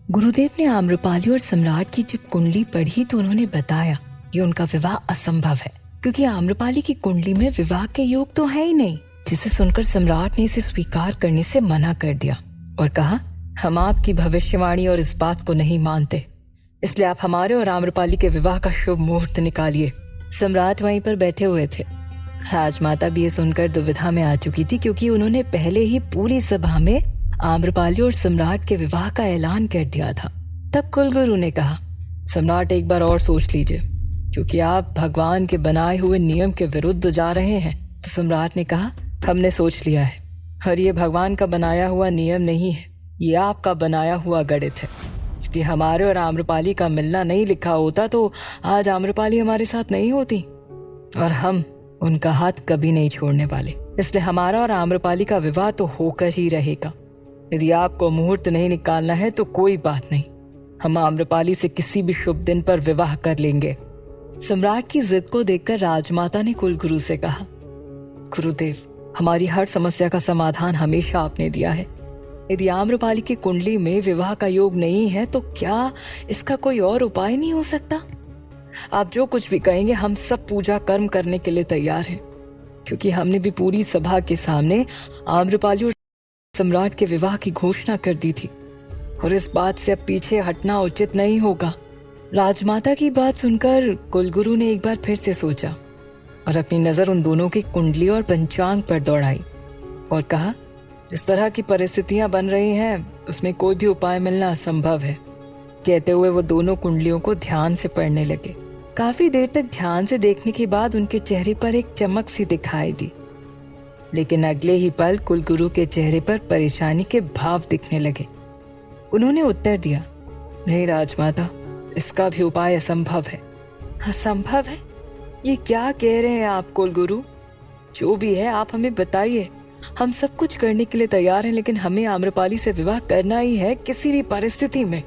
गुरुदेव ने आम्रपाली और सम्राट की जब कुंडली पढ़ी तो उन्होंने बताया कि उनका विवाह असंभव है, क्योंकि आम्रपाली की कुंडली में विवाह के योग तो है ही नहीं। जिसे सुनकर सम्राट ने इसे स्वीकार करने से मना कर दिया और कहा, हम आपकी भविष्यवाणी और इस बात को नहीं मानते, इसलिए आप हमारे और आम्रपाली के विवाह का शुभ मुहूर्त निकालिए। सम्राट वहीं पर बैठे हुए थे। राजमाता भी ये सुनकर दुविधा में आ चुकी थी, क्योंकि उन्होंने पहले ही पूरी सभा में आम्रपाली और सम्राट के विवाह का ऐलान कर दिया था। तब कुलगुरु ने कहा, सम्राट एक बार और सोच लीजिए, क्योंकि आप भगवान के बनाए हुए नियम के विरुद्ध जा रहे हैं। तो सम्राट ने कहा, हमने सोच लिया है, और ये भगवान का बनाया हुआ नियम नहीं है, ये आपका बनाया हुआ गणित है। इसलिए हमारे और आम्रपाली का मिलना नहीं लिखा होता तो आज आम्रपाली हमारे साथ नहीं होती, और हम उनका हाथ कभी नहीं छोड़ने वाले। इसलिए हमारा और आम्रपाली का विवाह तो होकर ही रहेगा। यदि आपको मुहूर्त नहीं निकालना है तो कोई बात नहीं, हम आम्रपाली से किसी भी शुभ दिन पर विवाह कर लेंगे। सम्राट की जिद को देखकर राजमाता ने कुलगुरु से कहा, गुरुदेव, हमारी हर समस्या का समाधान हमेशा आपने दिया है। यदि आम्रपाली की कुंडली में विवाह का योग नहीं है तो क्या इसका कोई और उपाय नहीं हो सकता? आप जो कुछ भी कहेंगे, हम सब पूजा कर्म करने के लिए तैयार हैं, क्योंकि हमने भी पूरी सभा के सामने आम्रपाली और सम्राट के विवाह की घोषणा कर दी थी, और इस बात से अब पीछे हटना उचित नहीं होगा। राजमाता की बात सुनकर कुलगुरु ने एक बार फिर से सोचा और अपनी नजर उन दोनों की कुंडली और पंचांग पर दौड़ाई और कहा, जिस तरह की परिस्थितियां बन रही हैं उसमें कोई भी उपाय मिलना असंभव है। कहते हुए वो दोनों कुंडलियों को ध्यान से पढ़ने लगे। काफी देर तक ध्यान से देखने के बाद उनके चेहरे पर एक चमक सी दिखाई दी, लेकिन अगले ही पल कुलगुरु के चेहरे पर परेशानी के भाव दिखने लगे। उन्होंने उत्तर दिया, नहीं राजमाता, इसका भी उपाय असंभव है। असंभव है? ये क्या कह रहे हैं आप कुलगुरु? जो भी है आप हमें बताइए, हम सब कुछ करने के लिए तैयार हैं, लेकिन हमें आम्रपाली से विवाह करना ही है, किसी भी परिस्थिति में।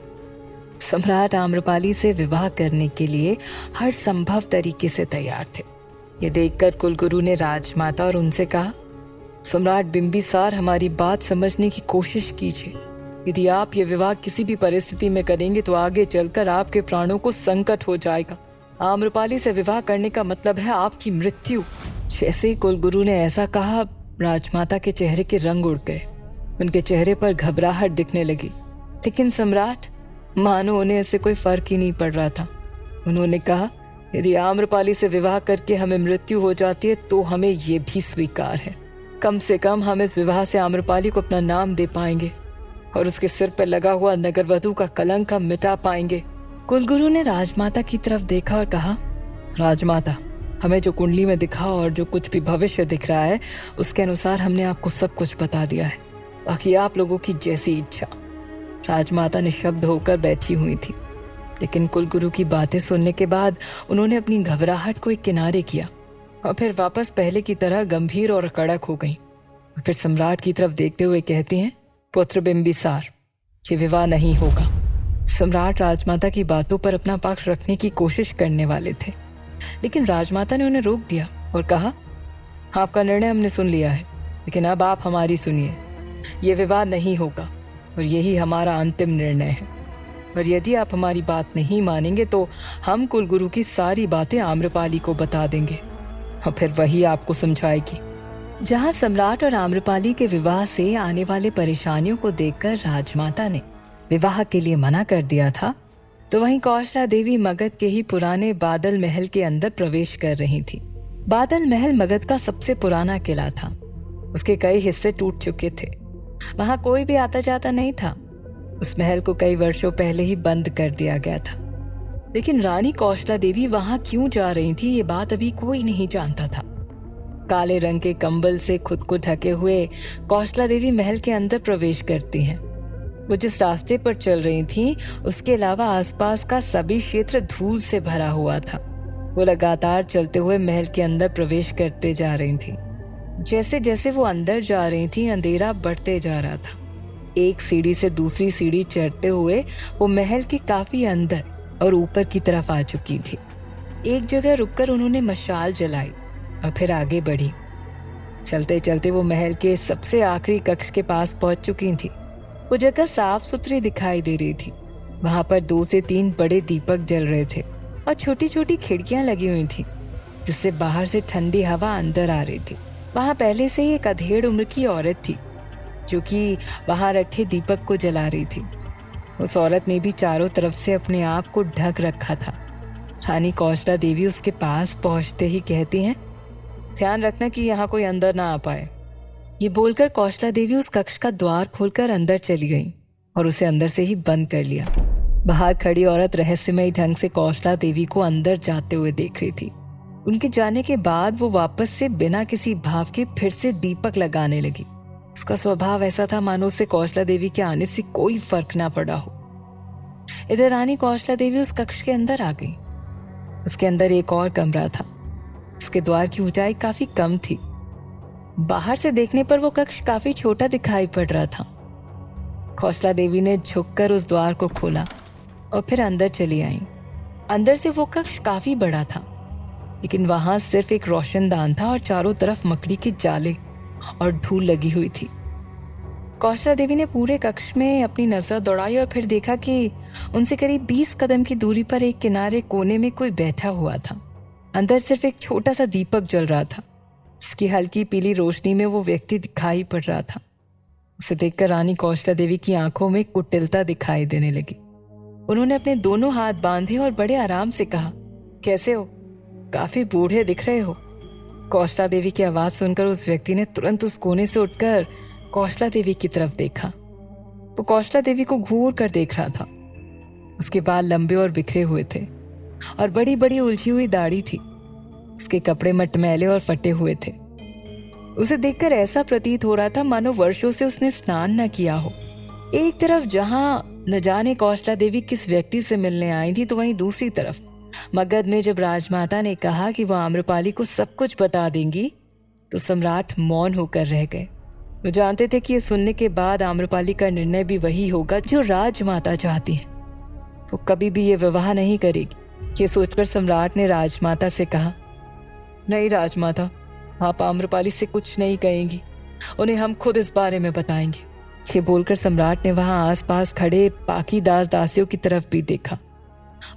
सम्राट आम्रपाली से विवाह करने के लिए हर संभव तरीके से तैयार थे। ये देखकर कुलगुरु ने राजमाता और उनसे कहा, सम्राट बिंबिसार, हमारी बात समझने की कोशिश कीजिए। यदि आप ये विवाह किसी भी परिस्थिति में करेंगे तो आगे चलकर आपके प्राणों को संकट हो जाएगा। आम्रपाली से विवाह करने का मतलब है आपकी मृत्यु। जैसे ही कुलगुरु ने ऐसा कहा, राजमाता के चेहरे के रंग उड़ गए। उनके चेहरे पर घबराहट दिखने लगी, लेकिन सम्राट मानो उन्हें इससे कोई फर्क ही नहीं पड़ रहा था। उन्होंने कहा, यदि आम्रपाली से विवाह करके हमें मृत्यु हो जाती है तो हमें ये भी स्वीकार है। कम से कम हम इस विवाह से आम्रपाली को अपना नाम दे पाएंगे और उसके सिर पर लगा हुआ नगरवधु का कलंक हम मिटा पाएंगे। कुलगुरु ने राजमाता की तरफ देखा और कहा, राजमाता, हमें जो कुंडली में दिखा और जो कुछ भी भविष्य दिख रहा है उसके अनुसार हमने आपको सब कुछ बता दिया है, ताकि आप लोगों की जैसी इच्छा। राजमाता निशब्द होकर बैठी हुई थी, लेकिन कुलगुरु की बातें सुनने के बाद उन्होंने अपनी घबराहट को एक किनारे किया और फिर वापस पहले की तरह गंभीर और कड़क हो गई। फिर सम्राट की तरफ देखते हुए कहती हैं, पुत्र बिंबिसार, ये विवाह नहीं होगा। सम्राट राजमाता की बातों पर अपना पक्ष रखने की कोशिश करने वाले थे, लेकिन राजमाता ने उन्हें रोक दिया और कहा, आपका निर्णय हमने सुन लिया है, लेकिन अब आप हमारी सुनिए। ये विवाह नहीं होगा और यही हमारा अंतिम निर्णय है, और यदि आप हमारी बात नहीं मानेंगे तो हम कुलगुरु की सारी बातें आम्रपाली को बता देंगे और फिर वही आपको समझाएगी। जहां सम्राट और आम्रपाली के विवाह से आने वाले परेशानियों को देखकर राजमाता ने विवाह के लिए मना कर दिया था, तो वहीं कौशला देवी मगध के ही पुराने बादल महल के अंदर प्रवेश कर रही थी। बादल महल मगध का सबसे पुराना किला था। उसके कई हिस्से टूट चुके थे। वहां कोई भी आता जाता नहीं था। उस महल को कई वर्षों पहले ही बंद कर दिया गया था, लेकिन रानी कौशला देवी वहां क्यों जा रही थी ये बात अभी कोई नहीं जानता था। काले रंग के कंबल से खुद को ढके हुए कौशला देवी महल के अंदर प्रवेश करती हैं। वो जिस रास्ते पर चल रही थी उसके अलावा आसपास का सभी क्षेत्र धूल से भरा हुआ था। वो लगातार चलते हुए महल के अंदर प्रवेश करते जा रही थी। जैसे जैसे वो अंदर जा रही थी अंधेरा बढ़ते जा रहा था। एक सीढ़ी से दूसरी सीढ़ी चढ़ते हुए वो महल के काफी अंदर और ऊपर की तरफ आ चुकी थी। एक जगह रुककर उन्होंने मशाल जलाई और फिर आगे बढ़ी। चलते चलते वो महल के सबसे आखिरी कक्ष के पास पहुंच चुकी थी। वो जगह साफ सुथरी दिखाई दे रही थी। वहां पर 2 से 3 बड़े दीपक जल रहे थे और छोटी छोटी खिड़कियां लगी हुई थी, जिससे बाहर से ठंडी हवा अंदर आ रही थी। वहां पहले से ही एक अधेड़ उम्र की औरत थी जो कि वहां रखे दीपक को जला रही थी। उस औरत ने भी चारों तरफ से अपने आप को ढक रखा था। रानी कौशला देवी उसके पास पहुंचते ही कहती हैं, ध्यान रखना कि यहाँ कोई अंदर ना आ पाए। ये बोलकर कौशला देवी उस कक्ष का द्वार खोलकर अंदर चली गई और उसे अंदर से ही बंद कर लिया। बाहर खड़ी औरत रहस्यमयी ढंग से कौशला देवी को अंदर जाते हुए देख रही थी। उनके जाने के बाद वो वापस से बिना किसी भाव के फिर से दीपक लगाने लगी। उसका स्वभाव ऐसा था मानो उसे कौशला देवी के आने से कोई फर्क ना पड़ा हो। इधर रानी कौशला देवी उस कक्ष के अंदर आ गई। उसके अंदर एक और कमरा था। इसके द्वार की ऊंचाई काफी कम थी। बाहर से देखने पर वो कक्ष काफी छोटा दिखाई पड़ रहा था। कौशला देवी ने झुककर उस द्वार को खोला और फिर अंदर चली आई। अंदर से वो कक्ष काफी बड़ा था, लेकिन वहां सिर्फ एक रोशनदान था और चारों तरफ मकड़ी के जाले और धूल लगी हुई थी। कौशला देवी ने पूरे कक्ष में अपनी नजर दौड़ाई और फिर देखा कि उनसे करीब 20 कदम की दूरी पर एक किनारे कोने में कोई बैठा हुआ था। अंदर सिर्फ एक छोटा सा दीपक जल रहा था, जिसकी हल्की पीली रोशनी में वो व्यक्ति दिखाई पड़ रहा था। उसे देखकर रानी कौशला देवी की आंखों में कुटिलता दिखाई देने लगी। उन्होंने अपने दोनों हाथ बांधे और बड़े आराम से कहा, कैसे हो? काफी बूढ़े दिख रहे हो। कौशला देवी की आवाज सुनकर उस व्यक्ति ने तुरंत उस कोने से उठकर कौशला देवी की तरफ देखा। वो कौशला देवी को घूर कर देख रहा था। उसके बाल लंबे और बिखरे हुए थे और बड़ी बड़ी उलझी हुई दाढ़ी थी। उसके कपड़े मटमैले और फटे हुए थे। उसे देखकर ऐसा प्रतीत हो रहा था मानो वर्षों से उसने स्नान न किया हो। एक तरफ जहां न जाने कौशला देवी किस व्यक्ति से मिलने आई थी, तो वहीं दूसरी तरफ मगध में जब राजमाता ने कहा कि वह आम्रपाली को सब कुछ बता देंगी, तो सम्राट मौन होकर रह गए। वो जानते थे कि ये सुनने के बाद आम्रपाली का निर्णय भी वही होगा जो राजमाता चाहती है। वो कभी भी ये विवाह नहीं करेगी। ये सोचकर सम्राट ने राजमाता से कहा, नहीं राजमाता, आप आम्रपाली से कुछ नहीं कहेंगी। उन्हें हम खुद इस बारे में बताएंगे। ये बोलकर सम्राट ने वहां आसपास खड़े बाकी दास दासियों की तरफ भी देखा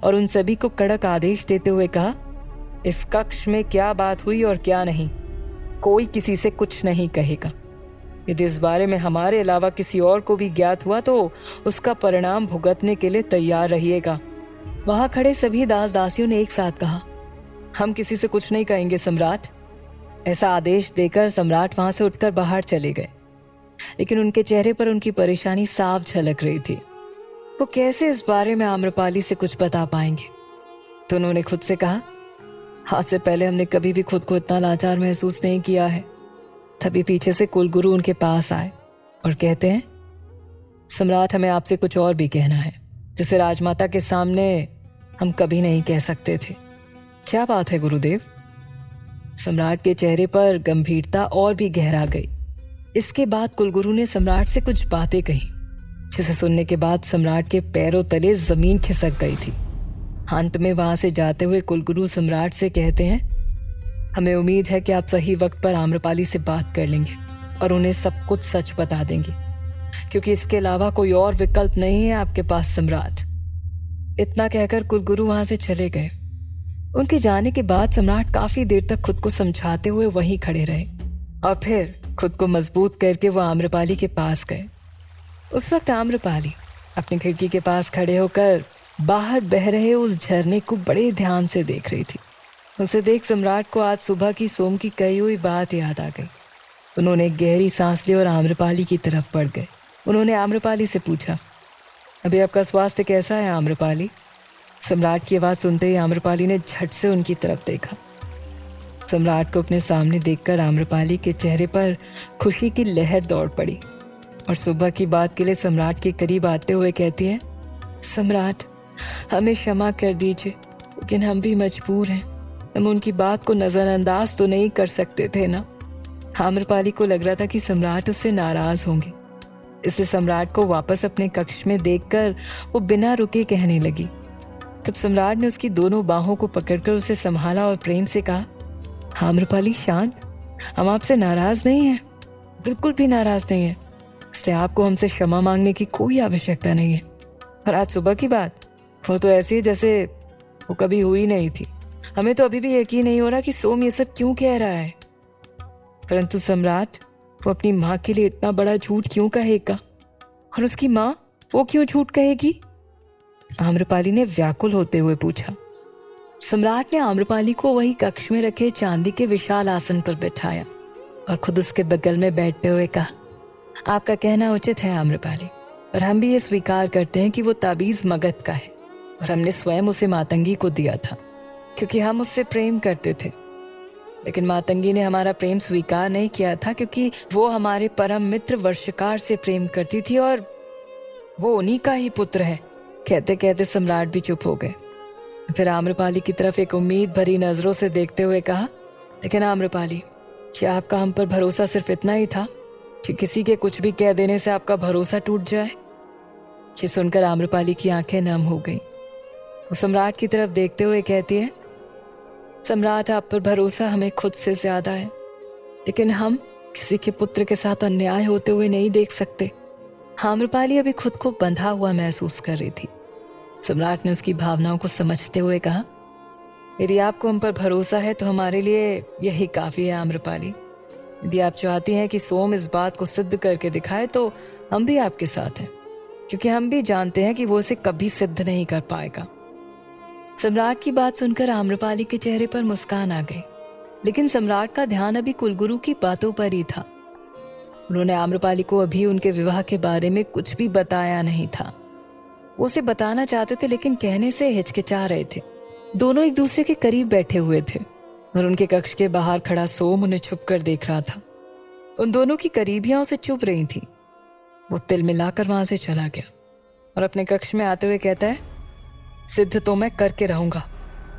और उन सभी को कड़क आदेश देते हुए कहा, इस कक्ष में क्या बात हुई और क्या नहीं, कोई किसी से कुछ नहीं कहेगा। यदि इस बारे में हमारे अलावा किसी और को भी ज्ञात हुआ तो उसका परिणाम भुगतने के लिए तैयार रहिएगा। वहां खड़े सभी दास दासियों ने एक साथ कहा, हम किसी से कुछ नहीं कहेंगे सम्राट। ऐसा आदेश देकर सम्राट वहां से उठकर बाहर चले गए, लेकिन उनके चेहरे पर उनकी परेशानी साफ झलक रही थी। वो कैसे इस बारे में आम्रपाली से कुछ बता पाएंगे? तो उन्होंने खुद से कहा, आज से पहले हमने कभी भी खुद को इतना लाचार महसूस नहीं किया है। तभी पीछे से कुलगुरु उनके पास आए और कहते हैं, सम्राट, हमें आपसे कुछ और भी कहना है, जिसे राजमाता के सामने हम कभी नहीं कह सकते थे। क्या बात है गुरुदेव? सम्राट के चेहरे पर गंभीरता और भी गहरा गई। इसके बाद कुलगुरु ने सम्राट से कुछ बातें कही, जिसे सुनने के बाद सम्राट के पैरों तले जमीन खिसक गई थी। अंत में वहां से जाते हुए कुलगुरु सम्राट से कहते हैं, हमें उम्मीद है कि आप सही वक्त पर आम्रपाली से बात कर लेंगे और उन्हें सब कुछ सच बता देंगे, क्योंकि इसके अलावा कोई और विकल्प नहीं है आपके पास सम्राट। इतना कहकर कुलगुरु वहां से चले गए। उनके जाने के बाद सम्राट काफी देर तक खुद को समझाते हुए वहीं खड़े रहे और फिर खुद को मजबूत करके वो आम्रपाली के पास गए। उस वक्त आम्रपाली अपनी खिड़की के पास खड़े होकर बाहर बह रहे उस झरने को बड़े ध्यान से देख रही थी। उसे देख सम्राट को आज सुबह की सोम की कही हुई बात याद आ गई। उन्होंने एक गहरी सांस ली और आम्रपाली की तरफ बढ़ गए। उन्होंने आम्रपाली से पूछा, अभी आपका स्वास्थ्य कैसा है आम्रपाली? सम्राट की आवाज सुनते ही आम्रपाली ने झट से उनकी तरफ देखा। सम्राट को अपने सामने देखकर आम्रपाली के चेहरे पर खुशी की लहर दौड़ पड़ी और सुबह की बात के लिए सम्राट के करीब आते हुए कहती है, सम्राट, हमें क्षमा कर दीजिए, लेकिन हम भी मजबूर हैं। हम उनकी बात को नजरअंदाज तो नहीं कर सकते थे ना। आम्रपाली को लग रहा था कि सम्राट उससे नाराज होंगे, इसलिए सम्राट को वापस अपने कक्ष में देखकर वो बिना रुके कहने लगी। तब सम्राट ने उसकी दोनों बाहों को पकड़कर उसे संभाला और प्रेम से कहा, आम्रपाली शांत, हम आपसे नाराज नहीं हैं, बिल्कुल भी नाराज नहीं है, इसलिए आपको हमसे क्षमा मांगने की कोई आवश्यकता नहीं है। और आज सुबह की बात, वो तो ऐसी है जैसे वो कभी हुई नहीं थी। हमें तो अभी भी यकीन नहीं हो रहा कि सोम ये सब क्यों कह रहा है। परंतु सम्राट, वो अपनी माँ के लिए इतना बड़ा झूठ क्यों कहेगा? और उसकी माँ, वो क्यों झूठ कहेगी? आम्रपाली ने व्याकुल होते हुए पूछा। सम्राट ने आम्रपाली को वही कक्ष में रखे चांदी के विशाल आसन पर बैठाया और खुद उसके बगल में बैठते हुए कहा, आपका कहना उचित है आम्रपाली, और हम भी ये स्वीकार करते हैं कि वो ताबीज मगध का है और हमने स्वयं उसे मातंगी को दिया था क्योंकि हम उससे प्रेम करते थे। लेकिन मातंगी ने हमारा प्रेम स्वीकार नहीं किया था क्योंकि वो हमारे परम मित्र वर्षकार से प्रेम करती थी और वो उन्हीं का ही पुत्र है। कहते कहते सम्राट भी चुप हो गए। फिर आम्रपाली की तरफ एक उम्मीद भरी नजरों से देखते हुए कहा, लेकिन आम्रपाली, क्या आपका हम पर भरोसा सिर्फ इतना ही था कि किसी के कुछ भी कह देने से आपका भरोसा टूट जाए? ये सुनकर आम्रपाली की आंखें नम हो गईं। वो सम्राट की तरफ देखते हुए कहती है, सम्राट, आप पर भरोसा हमें खुद से ज्यादा है, लेकिन हम किसी के पुत्र के साथ अन्याय होते हुए नहीं देख सकते। आम्रपाली अभी खुद को बंधा हुआ महसूस कर रही थी। सम्राट ने उसकी भावनाओं को समझते हुए कहा, यदि आपको हम पर भरोसा है तो हमारे लिए यही काफी है आम्रपाली। यदि आप चाहती हैं कि सोम इस बात को सिद्ध करके दिखाए तो हम भी आपके साथ हैं, क्योंकि हम भी जानते हैं कि वो इसे कभी सिद्ध नहीं कर पाएगा। सम्राट की बात सुनकर आम्रपाली के चेहरे पर मुस्कान आ गई, लेकिन सम्राट का ध्यान अभी कुलगुरु की बातों पर ही था। उन्होंने आम्रपाली को अभी उनके विवाह के बारे में कुछ भी बताया नहीं था। वो उसे बताना चाहते थे लेकिन कहने से हिचकिचा रहे थे। दोनों एक दूसरे के करीब बैठे हुए थे और उनके कक्ष के बाहर खड़ा सोम उन्हें छुप कर देख रहा था। उन दोनों की करीबियां उसे चुभ रही थी। वो तिल मिलाकर वहां से चला गया और अपने कक्ष में आते हुए कहता है, सिद्ध तो मैं करके रहूंगा,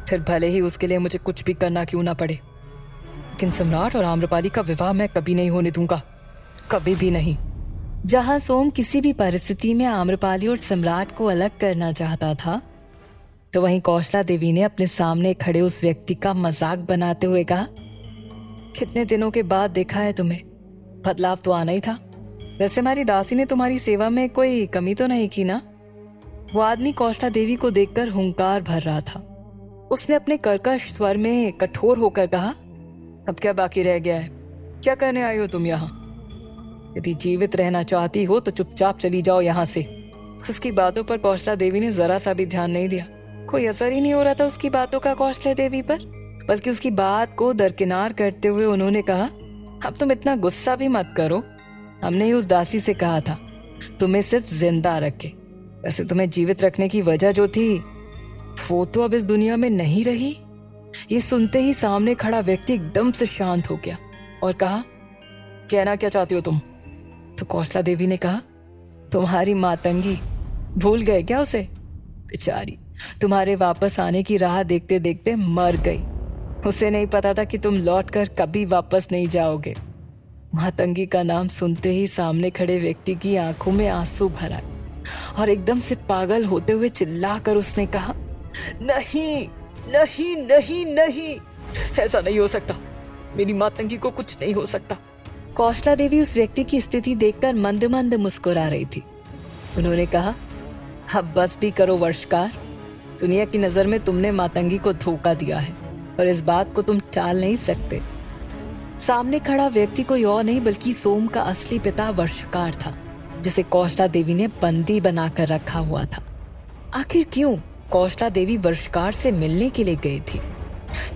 फिर भले ही उसके लिए मुझे कुछ भी करना क्यों ना पड़े। लेकिन सम्राट और आम्रपाली का विवाह मैं कभी नहीं होने दूंगा, कभी भी नहीं। जहां सोम किसी भी परिस्थिति में आम्रपाली और सम्राट को अलग करना चाहता था, तो वहीं कौशला देवी ने अपने सामने खड़े उस व्यक्ति का मजाक बनाते हुए कहा, कितने दिनों के बाद देखा है तुम्हें, बदलाव तो आना ही था। वैसे हमारी दासी ने तुम्हारी सेवा में कोई कमी तो नहीं की ना? वो आदमी कौशला देवी को देखकर हुंकार भर रहा था। उसने अपने कर्कश स्वर में कठोर होकर कहा, अब क्या बाकी रह गया है? क्या करने आई हो तुम यहाँ? यदि जीवित रहना चाहती हो तो चुपचाप चली जाओ यहाँ से। उसकी बातों पर कौशला देवी ने जरा सा भी ध्यान नहीं दिया। कोई असर ही नहीं हो रहा था उसकी बातों का कौशला देवी पर, बल्कि उसकी बात को दरकिनार करते हुए उन्होंने कहा, अब तुम इतना गुस्सा भी मत करो। हमने ही उस दासी से कहा था तुम्हें सिर्फ जिंदा रखे। वैसे तुम्हें जीवित रखने की वजह जो थी वो तो अब इस दुनिया में नहीं रही। ये सुनते ही सामने खड़ा व्यक्ति एकदम से शांत हो गया और कहा, कहना क्या चाहती हो तुम? तो कौशला देवी ने कहा, तुम्हारी मातंगी, भूल गए क्या उसे? बेचारी तुम्हारे वापस आने की राह देखते देखते मर गई। उसे नहीं पता था कि तुम लौटकर कभी वापस नहीं जाओगे। मातंगी का नाम सुनते ही सामने खड़े व्यक्ति की आंखों में आंसू भर आए और एकदम से पागल होते हुए चिल्लाकर उसने कहा, नहीं नहीं नहीं नहीं, ऐसा नहीं हो सकता, मेरी मातंगी को कुछ नहीं हो सकता। कौशला देवी उस व्यक्ति की स्थिति देखकर मंद मंद मुस्कुरा रही थी। उन्होंने कहा, अब बस भी करो वर्षकार, दुनिया की नजर में तुमने मातंगी को धोखा दिया है और इस बात को तुम टाल नहीं सकते। सामने खड़ा व्यक्ति कोई और नहीं बल्कि सोम का असली पिता वर्षकार था, जिसे कौशला देवी ने बंदी बनाकर रखा हुआ था। आखिर क्यों कौशला देवी वर्षकार से मिलने के लिए गई थी?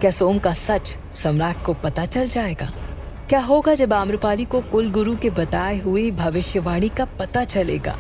क्या सोम का सच सम्राट को पता चल जाएगा? क्या होगा जब आम्रपाली को कुल गुरु के बताए हुए भविष्यवाणी का पता चलेगा?